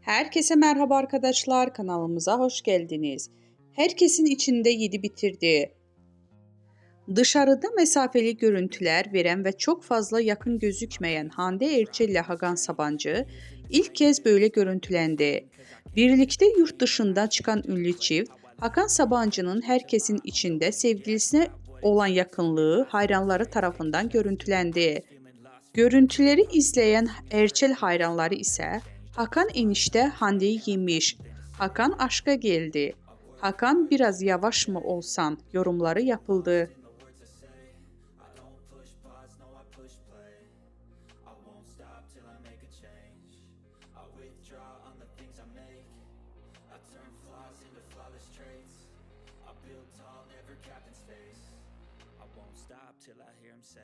Herkese merhaba arkadaşlar, kanalımıza hoş geldiniz. Herkesin içinde yedi bitirdi. Dışarıda mesafeli görüntüler veren ve çok fazla yakın gözükmeyen Hande Erçel ile Hakan Sabancı ilk kez böyle görüntülendi. Birlikte yurt dışında çıkan ünlü çift, Hakan Sabancı'nın herkesin içinde sevgilisine olan yakınlığı hayranları tarafından görüntülendi. Görüntüleri izleyen Erçel hayranları ise Hakan enişte Hande'yi yemiş. Hakan aşka geldi. Hakan biraz yavaş mı olsan yorumları yapıldı. Till I hear him say